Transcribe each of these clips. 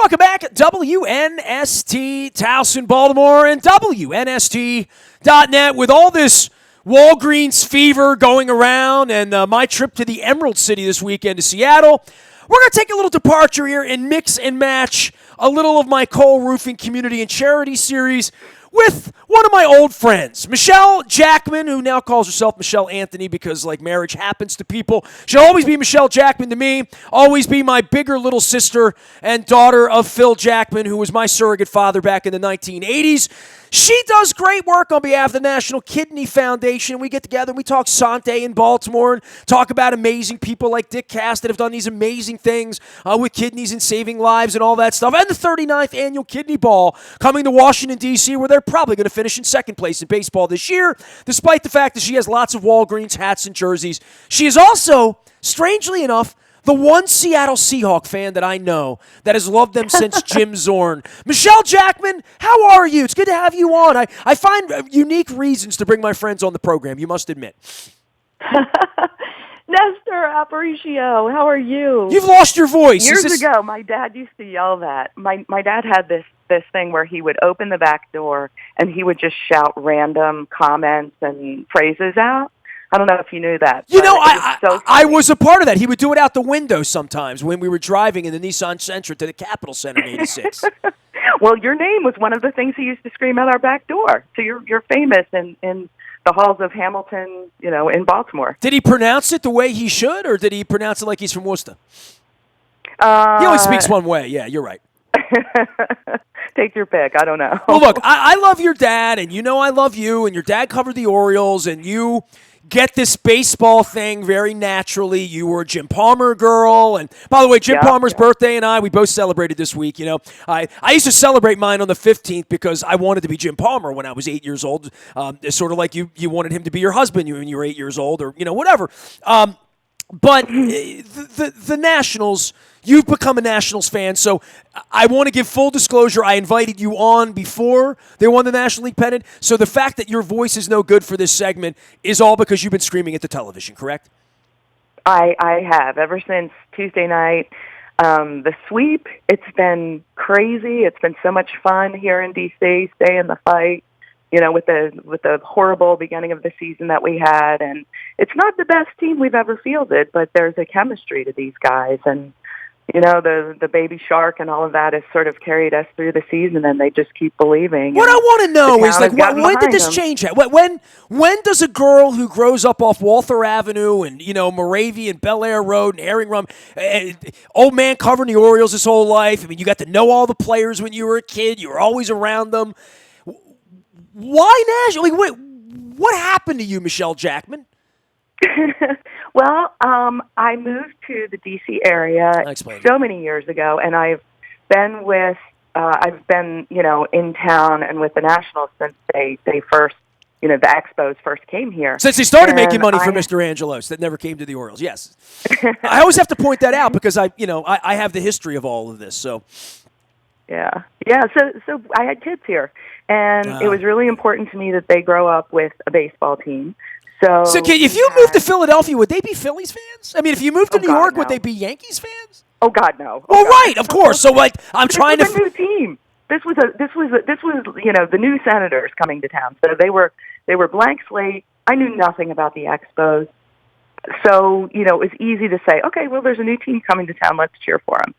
welcome back. WNST, Towson, Baltimore, and WNST.net with all this Walgreens fever going around and my trip to the Emerald City this weekend to Seattle. We're going to take a little departure here and mix and match a little of my Cole Roofing Community and Charity series with one of my old friends, Michele Jackman, who now calls herself Michelle Anthony because, like, marriage happens to people. She'll always be Michele Jackman to me, always be my bigger little sister and daughter of Phil Jackman, who was my surrogate father back in the 1980s. She does great work on behalf of the National Kidney Foundation. We get together and we talk Sante in Baltimore and talk about amazing people like Dick Cass that have done these amazing things with kidneys and saving lives and all that stuff. And the 39th Annual Kidney Ball coming to Washington, D.C., where they're probably going to finish in second place in baseball this year, despite the fact that she has lots of Walgreens hats and jerseys. She is also, strangely enough, the one Seattle Seahawk fan that I know that has loved them since Jim Zorn. Michele Jackman, how are you? It's good to have you on. I find unique reasons to bring my friends on the program, you must admit. Nestor Aparicio, how are you? You've lost your voice. Years ago, my dad used to yell that. My dad had this thing where he would open the back door and he would just shout random comments and phrases out. I don't know if you knew that. You know, I was a part of that. He would do it out the window sometimes when we were driving in the Nissan Sentra to the Capitol Center in 86. Well, your name was one of the things he used to scream out our back door. So you're famous in the halls of Hamilton, in Baltimore. Did he pronounce it the way he should, or did he pronounce it like he's from Worcester? He only speaks one way. Yeah, you're right. Take your pick. I don't know. Well, look, I love your dad, and you know I love you, and your dad covered the Orioles, and you get this baseball thing very naturally. You were a Jim Palmer girl. And by the way, Jim Palmer's birthday and we both celebrated this week. I used to celebrate mine on the 15th because I wanted to be Jim Palmer when I was 8 years old. It's sort of like you wanted him to be your husband when you were 8 years old or, whatever. But the Nationals, you've become a Nationals fan, so I want to give full disclosure. I invited you on before they won the National League pennant, so the fact that your voice is no good for this segment is all because you've been screaming at the television, correct? I have. Ever since Tuesday night, the sweep, it's been crazy. It's been so much fun here in D.C., stay in the fight. With the horrible beginning of the season that we had, and it's not the best team we've ever fielded, but there's a chemistry to these guys, and the baby shark and all of that has sort of carried us through the season, and they just keep believing. What I want to know is, like, when did this change happen? When does a girl who grows up off Walther Avenue and Moravia and Bel Air Road and Herring Run, old man covering the Orioles his whole life? I mean, you got to know all the players when you were a kid. You were always around them. Why National? What happened to you, Michele Jackman? Well, I moved to the D.C. area so many years ago, and I've been in town and with the Nationals since they first, the Expos first came here. Since they started making money for Mr. Angelos that never came to the Orioles, yes. I always have to point that out because I have the history of all of this, so. Yeah. So I had kids here, and it was really important to me that they grow up with a baseball team. So if you moved to Philadelphia, would they be Phillies fans? I mean, if you moved to New York, would they be Yankees fans? Oh God, no. Right, of course. So I'm trying to. This was a new team. This was the new Senators coming to town. So they were blank slate. I knew nothing about the Expos, so it was easy to say, okay, well, there's a new team coming to town. Let's cheer for them.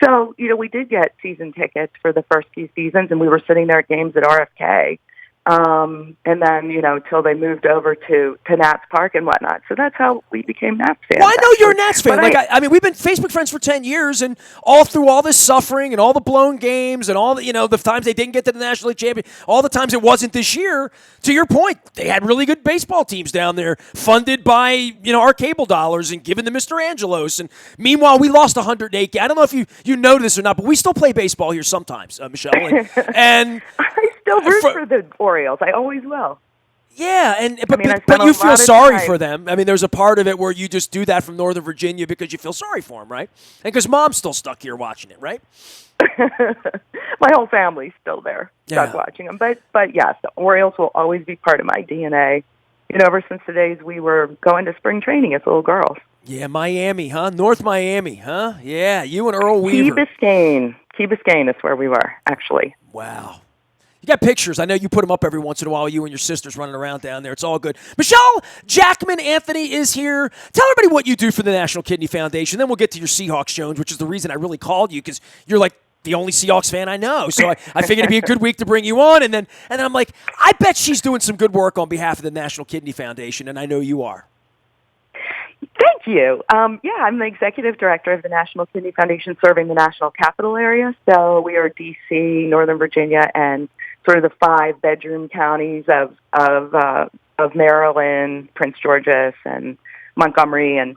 So, we did get season tickets for the first few seasons, and we were sitting there at games at RFK. And then, till they moved over to Nats Park and whatnot. So that's how we became Nats fans. Well, I know you're a Nats fan. I mean, we've been Facebook friends for 10 years, and all through all this suffering and all the blown games and all the, the times they didn't get to the National League Championship, all the times it wasn't this year, to your point, they had really good baseball teams down there funded by, our cable dollars and given to Mr. Angelos. And meanwhile, we lost 108. I don't know if you know this or not, but we still play baseball here sometimes, Michele. And I still root for the Orioles. I always will. Yeah, but you feel sorry for them. I mean, there's a part of it where you just do that from Northern Virginia because you feel sorry for them, right? And because Mom's still stuck here watching it, right? My whole family's still there, stuck watching them. But yes, the Orioles will always be part of my DNA. Ever since the days we were going to spring training as little girls. Yeah, Miami, huh? North Miami, huh? Yeah, you and Earl Weaver. Key Biscayne. Key Biscayne is where we were, actually. Wow. You got pictures. I know you put them up every once in a while, you and your sisters running around down there. It's all good. Michele Jackman Anthony is here. Tell everybody what you do for the National Kidney Foundation. Then we'll get to your Seahawks, Jones, which is the reason I really called you, because you're like the only Seahawks fan I know. So I figured it'd be a good week to bring you on. And then I'm like, I bet she's doing some good work on behalf of the National Kidney Foundation, and I know you are. Thank you. Yeah, I'm the executive director of the National Kidney Foundation, serving the National Capital Area. So we are D.C., Northern Virginia, and sort of the 5-bedroom counties of Maryland, Prince George's, and Montgomery. And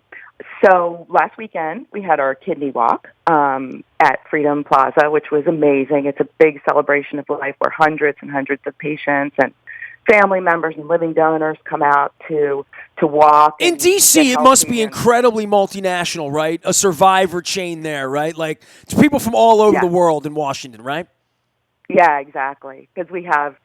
so last weekend we had our kidney walk at Freedom Plaza, which was amazing. It's a big celebration of life where hundreds and hundreds of patients and family members and living donors come out to walk. In D.C., it must be incredibly multinational, right? A survivor chain there, right? Like, it's people from all over the world in Washington, right? Yeah, exactly. Because we have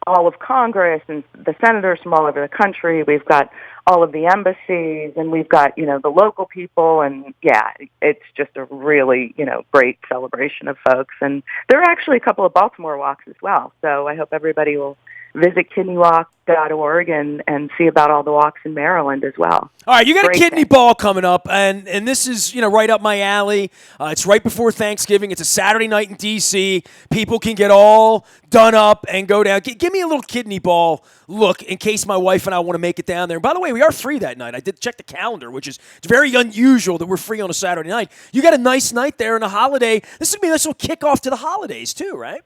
all of Congress and the senators from all over the country. We've got all of the embassies, and we've got, the local people. And, yeah, it's just a really, great celebration of folks. And there are actually a couple of Baltimore walks as well. So I hope everybody will visit kidneywalk.org and see about all the walks in Maryland as well. All right, you got a kidney ball coming up, and this is right up my alley. It's right before Thanksgiving. It's a Saturday night in D.C. People can get all done up and go down. Give me a little kidney ball look in case my wife and I want to make it down there. And by the way, we are free that night. I did check the calendar, which is it's very unusual that we're free on a Saturday night. You got a nice night there and a holiday. This is going to be a nice little kickoff to the holidays too, right?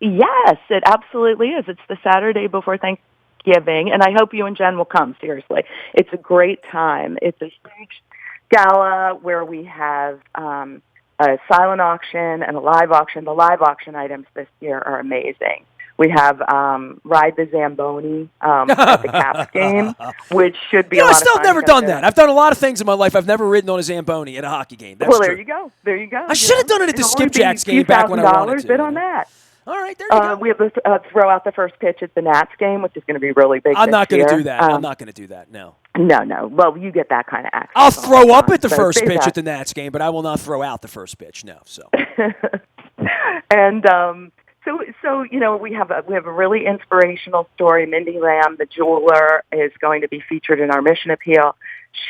Yes, it absolutely is. It's the Saturday before Thanksgiving, and I hope you and Jen will come, seriously. It's a great time. It's a huge gala where we have a silent auction and a live auction. The live auction items this year are amazing. We have Ride the Zamboni at the Caps game, which should be a lot of fun. I've still never done that. I've done a lot of things in my life. I've never ridden on a Zamboni at a hockey game. That's there true. you go. There you go. I should have done it at the Skipjacks game back when I wanted to. Bid on that. All right, there you go. We have to throw out the first pitch at the Nats game, which is going to be really big. I'm not going to do that. I'm not going to do that, no. No. Well, you get that kind of access. I'll throw up at the first pitch at the Nats game, but I will not throw out the first pitch, no. So. And so we have a really inspirational story. Mindy Lamb, the jeweler, is going to be featured in our mission appeal.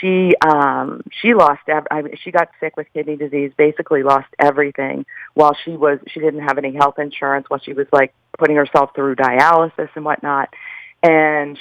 She lost. She got sick with kidney disease. Basically, lost everything while she didn't have any health insurance. While she was like putting herself through dialysis and whatnot. And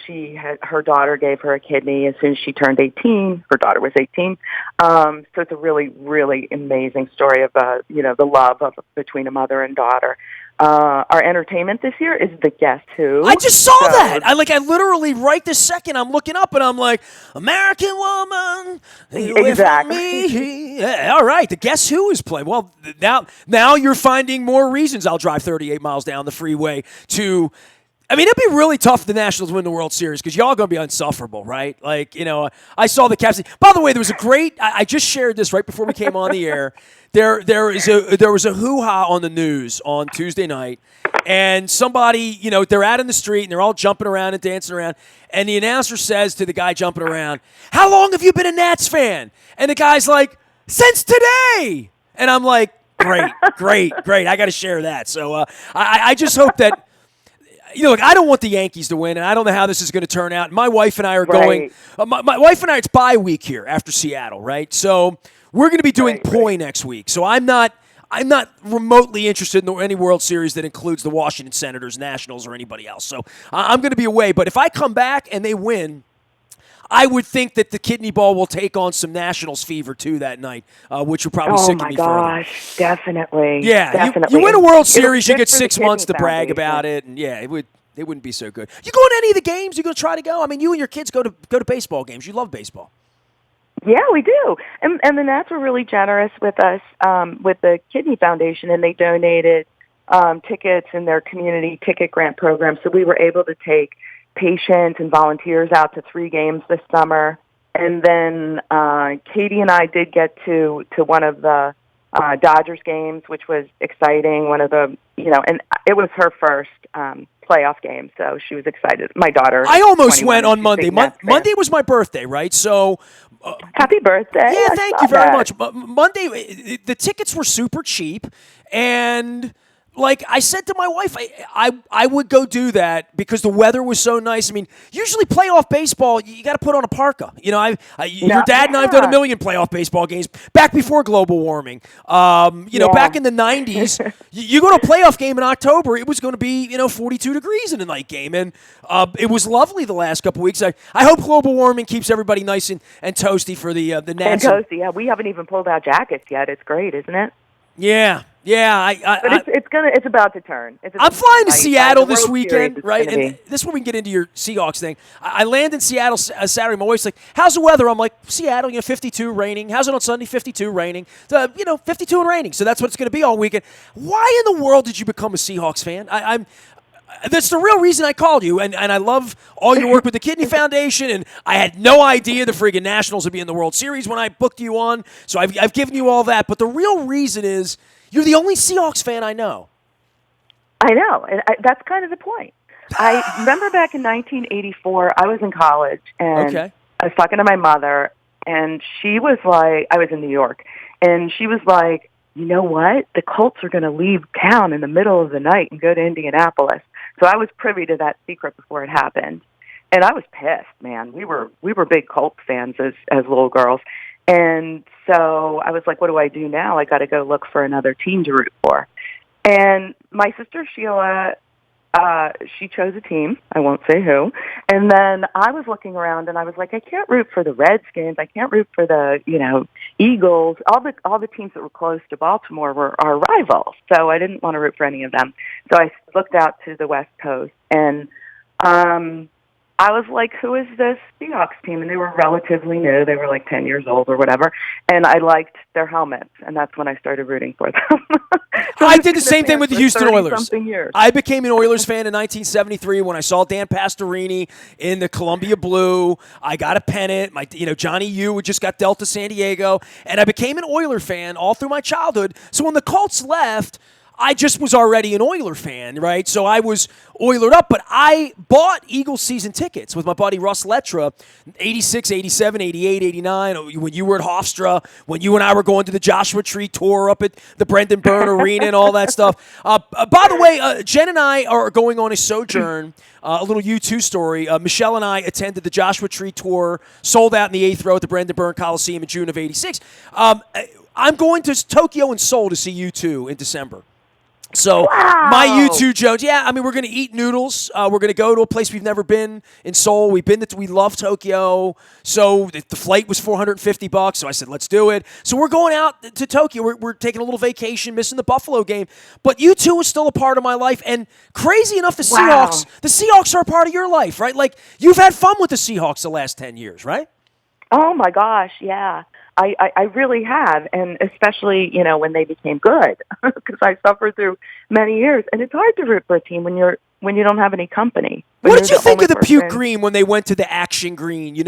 her daughter gave her a kidney as soon as she turned 18. Her daughter was 18. So it's a really, really amazing story of the love between a mother and daughter. Our entertainment this year is the Guess Who. I just saw that. I literally right this second I'm looking up and I'm like, American Woman, exactly. Me. Yeah, all right, the Guess Who is playing. Well, now you're finding more reasons I'll drive 38 miles down the freeway to. I mean, it'd be really tough if the Nationals win the World Series because y'all going to be insufferable, right? I saw the Caps. By the way, there was a great – I just shared this right before we came on the air. There was a hoo-ha on the news on Tuesday night, and somebody, they're out in the street, and they're all jumping around and dancing around, and the announcer says to the guy jumping around, how long have you been a Nats fan? And the guy's like, since today. And I'm like, great. I got to share that. So I just hope that – look, I don't want the Yankees to win, and I don't know how this is going to turn out. My wife and I are going my wife and I, it's bye week here after Seattle, right? So we're going to be doing Poi next week. So I'm not remotely interested in any World Series that includes the Washington Senators, Nationals, or anybody else. So I'm going to be away. But if I come back and they win, I would think that the kidney ball will take on some Nationals fever, too, that night, which will probably sicken me further. Oh, my gosh, definitely. Yeah, definitely. You win a World Series, you get 6 months to brag about it, and, yeah, it wouldn't be so good. You going to any of the games? You going to try to go? I mean, you and your kids go to baseball games. You love baseball. Yeah, we do. And the Nats were really generous with us with the Kidney Foundation, and they donated tickets in their community ticket grant program, so we were able to take patients and volunteers out to 3 games this summer. And then Katie and I did get to one of the Dodgers games, which was exciting. One of the, and it was her first playoff game, so she was excited. My daughter. I almost 21, went on she's a Monday. big Nets fan. Monday was my birthday, right? So Happy birthday! yeah, I thank saw you very that. much. Monday, the tickets were super cheap, and like I said to my wife, I would go do that because the weather was so nice. I mean, usually playoff baseball, you got to put on a parka. You know, your dad and I have done a million playoff baseball games back before global warming. You know, back in the 90s, you go to a playoff game in October, it was going to be, 42 degrees in a night game. And it was lovely the last couple weeks. I hope global warming keeps everybody nice and toasty for the Nats. And toasty, yeah. We haven't even pulled out jackets yet. It's great, isn't it? Yeah. But it's about to turn. I'm flying to Seattle this World weekend, Series right? And this is when we can get into your Seahawks thing. I land in Seattle Saturday. My wife's like, "How's the weather?" I'm like, "Seattle, 52 raining. How's it on Sunday? 52 raining. 52 and raining. So that's what it's going to be all weekend." Why in the world did you become a Seahawks fan? That's the real reason I called you, and I love all your work with the Kidney Foundation, and I had no idea the friggin' Nationals would be in the World Series when I booked you on, so I've given you all that. But the real reason is you're the only Seahawks fan I know. I know, and that's kind of the point. I remember back in 1984, I was in college, and I was talking to my mother, and she was like, I was in New York, and she was like, "You know what? The Colts are going to leave town in the middle of the night and go to Indianapolis." So I was privy to that secret before it happened. And I was pissed, man. We were big Colts fans as little girls. And so I was like, what do I do now? I got to go look for another team to root for. And my sister Sheila, she chose a team. I won't say who. And then I was looking around, and I was like, I can't root for the Redskins. I can't root for the, Eagles. All the teams that were close to Baltimore were our rivals. So I didn't want to root for any of them. So I looked out to the West Coast, and I was like, who is this Seahawks team? And they were relatively new. They were like 10 years old or whatever. And I liked their helmets, and that's when I started rooting for them. So I did the same thing with the Houston Oilers. Years. I became an Oilers fan in 1973 when I saw Dan Pastorini in the Columbia Blue. I got a pennant. Johnny U had just got dealt to San Diego, and I became an Oiler fan all through my childhood. So when the Colts left, I just was already an Oiler fan, right? So I was Oilered up, but I bought Eagles season tickets with my buddy Russ Lettra, 86, 87, 88, 89, when you were at Hofstra, when you and I were going to the Joshua Tree tour up at the Brendan Byrne Arena and all that stuff. By the way, Jen and I are going on a sojourn, a little U2 story. Michele and I attended the Joshua Tree tour, sold out in the 8th row at the Brendan Byrne Coliseum in June of 86. I'm going to Tokyo and Seoul to see U2 in December. So my U2 Jones, we're going to eat noodles. We're going to go to a place we've never been in Seoul. We love Tokyo. So the flight was $450. So I said, let's do it. So we're going out to Tokyo. We're taking a little vacation, missing the Buffalo game. But U2 is still a part of my life. And crazy enough, the Seahawks are a part of your life, right? Like you've had fun with the Seahawks the last 10 years, right? Oh my gosh, yeah. I really have, and especially, when they became good, because I suffered through many years, and it's hard to root for a team when you don't have any company. What did you think of the puke green when they went to the action green?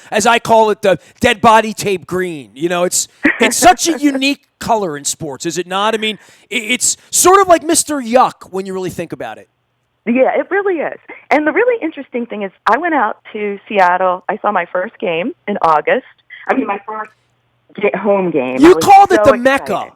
As I call it, the dead body tape green. It's such a unique color in sports, is it not? I mean, it's sort of like Mr. Yuck when you really think about it. Yeah, it really is. And the really interesting thing is I went out to Seattle. I saw my first game in August. My first home game. You called it the Mecca. On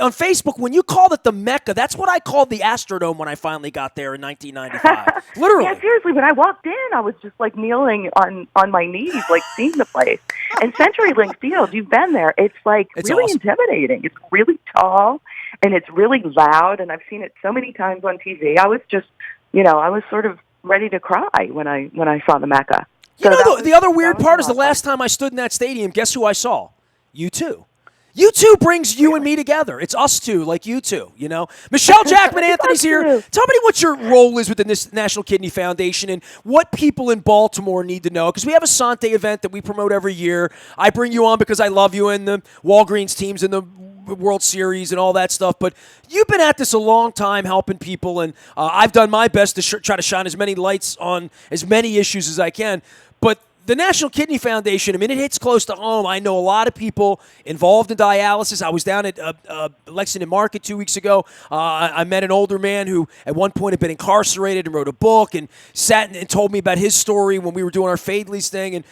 Facebook, when you called it the Mecca, that's what I called the Astrodome when I finally got there in 1995. Literally. Yeah, seriously. When I walked in, I was just like kneeling on my knees, like seeing the place. And CenturyLink Field, you've been there. It's really awesome. intimidating. It's really tall and it's really loud. And I've seen it so many times on TV. I was just, I was sort of ready to cry when I saw the Mecca. The other weird part is the last time I stood in that stadium, guess who I saw? U2. U2 brings you and me together. It's us two, like U2, Michele Jackman Anthony's here. Tell me what your role is with the National Kidney Foundation and what people in Baltimore need to know. Because we have a Sante event that we promote every year. I bring you on because I love you and the Walgreens teams and the World Series and all that stuff. But you've been at this a long time helping people, and I've done my best to try to shine as many lights on as many issues as I can. But the National Kidney Foundation, I mean, it hits close to home. I know a lot of people involved in dialysis. I was down at Lexington Market 2 weeks ago. I met an older man who at one point had been incarcerated and wrote a book and sat and told me about his story when we were doing our Fadley's thing. And,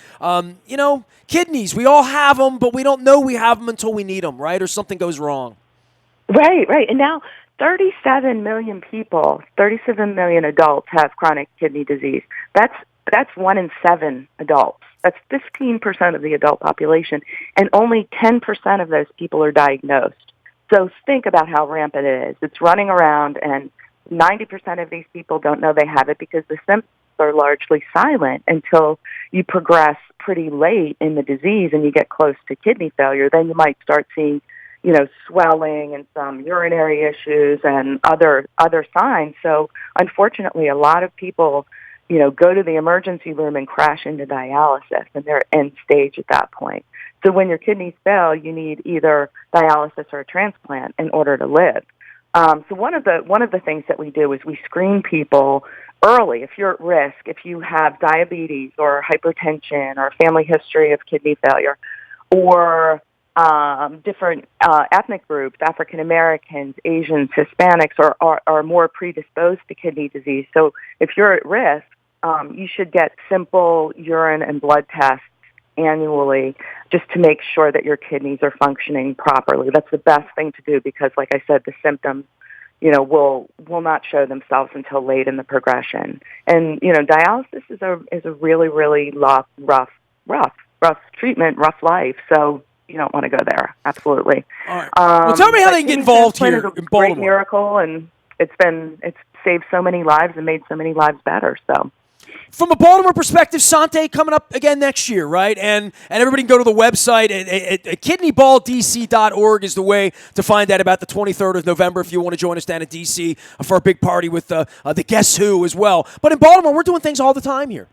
kidneys, we all have them, but we don't know we have them until we need them, right? Or something goes wrong. Right. And now 37 million people, 37 million adults have chronic kidney disease. That's 1 in 7 adults. That's 15% of the adult population, and only 10% of those people are diagnosed. So think about how rampant it is. It's running around, and 90% of these people don't know they have it because the symptoms are largely silent until you progress pretty late in the disease and you get close to kidney failure. Then you might start seeing, swelling and some urinary issues and other signs. So unfortunately, a lot of people go to the emergency room and crash into dialysis, and they're end stage at that point. So when your kidneys fail, you need either dialysis or a transplant in order to live. So one of the things that we do is we screen people early. If you're at risk, if you have diabetes or hypertension or a family history of kidney failure, or different ethnic groups, African Americans, Asians, Hispanics are more predisposed to kidney disease. So if you're at risk, you should get simple urine and blood tests annually just to make sure that your kidneys are functioning properly. That's the best thing to do because, like I said, the symptoms, will not show themselves until late in the progression. And, dialysis is a really, really rough treatment, rough life. So you don't want to go there. Absolutely. All right. Well, tell me how they can get involved here in Baltimore. Great miracle, and it's saved so many lives and made so many lives better. So. From a Baltimore perspective, Sante coming up again next year, right? And everybody can go to the website. KidneyballdC.org is the way to find out about the 23rd of November if you want to join us down at D.C. for a big party with the Guess Who as well. But in Baltimore, we're doing things all the time here.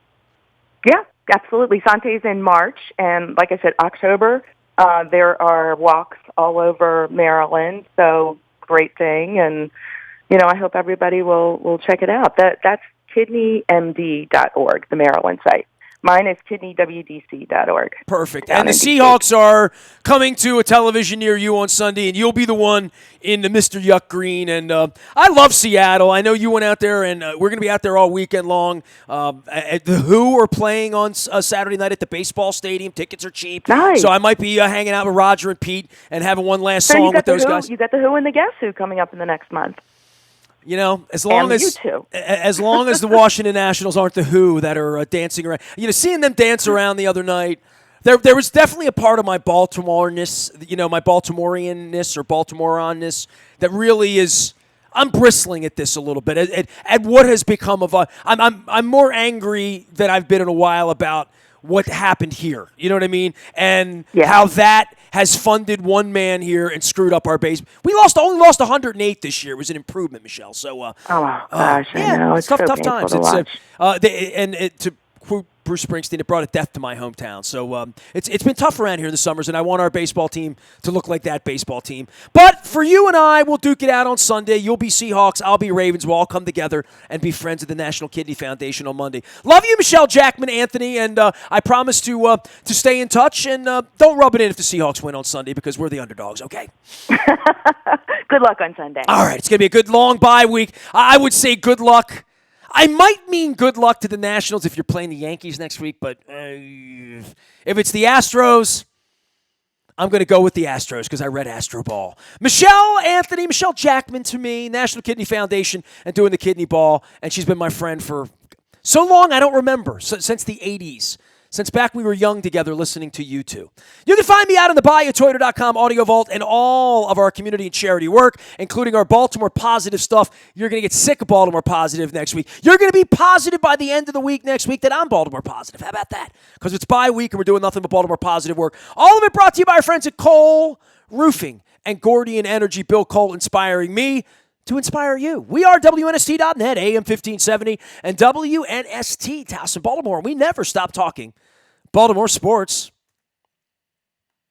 Yeah, absolutely. Sante's in March, and like I said, October, there are walks all over Maryland, so great thing. And, I hope everybody will check it out. That's kidneymd.org, the Maryland site. Mine is kidneywdc.org. Perfect. And the Seahawks are coming to a television near you on Sunday, and you'll be the one in the Mr. Yuck Green. And I love Seattle. I know you went out there, and we're going to be out there all weekend long. The Who are playing on Saturday night at the baseball stadium. Tickets are cheap. Nice. So I might be hanging out with Roger and Pete and having one last song with those guys. You got the Who and the Guess Who coming up in the next month. As long as the Washington Nationals aren't the Who that are dancing around. Seeing them dance around the other night, there was definitely a part of my Baltimoreness, my Baltimoreanness or Baltimoreanness that really is. I'm bristling at this a little bit at what has become of a. I'm more angry than I've been in a while about what happened here. You know what I mean? And how that has funded one man here and screwed up our base. We only lost 108 this year. It was an improvement, Michele. So, I know. It's tough so times. To watch. To quote Bruce Springsteen, it brought a death to my hometown. So it's been tough around here in the summers, and I want our baseball team to look like that baseball team. But for you and I, we'll duke it out on Sunday. You'll be Seahawks. I'll be Ravens. We'll all come together and be friends of the National Kidney Foundation on Monday. Love you, Michele, Jackman, Anthony, and I promise to stay in touch. And don't rub it in if the Seahawks win on Sunday because we're the underdogs, okay? Good luck on Sunday. All right, it's going to be a good long bye week. I would say good luck. I might mean good luck to the Nationals if you're playing the Yankees next week, but if it's the Astros, I'm going to go with the Astros because I read Astro Ball. Michele Jackman to me, National Kidney Foundation, and doing the kidney ball, and she's been my friend for so long I don't remember, since the 80s. Since back we were young together listening to you two. You can find me out on the BuyAToyota.com Audio Vault and all of our community and charity work, including our Baltimore Positive stuff. You're going to get sick of Baltimore Positive next week. You're going to be positive by the end of the week next week that I'm Baltimore Positive. How about that? Because it's bye week and we're doing nothing but Baltimore Positive work. All of it brought to you by our friends at Cole Roofing and Gordian Energy. Bill Cole inspiring me to inspire you. We are WNST.net, AM 1570, and WNST, Towson, Baltimore. We never stop talking Baltimore sports.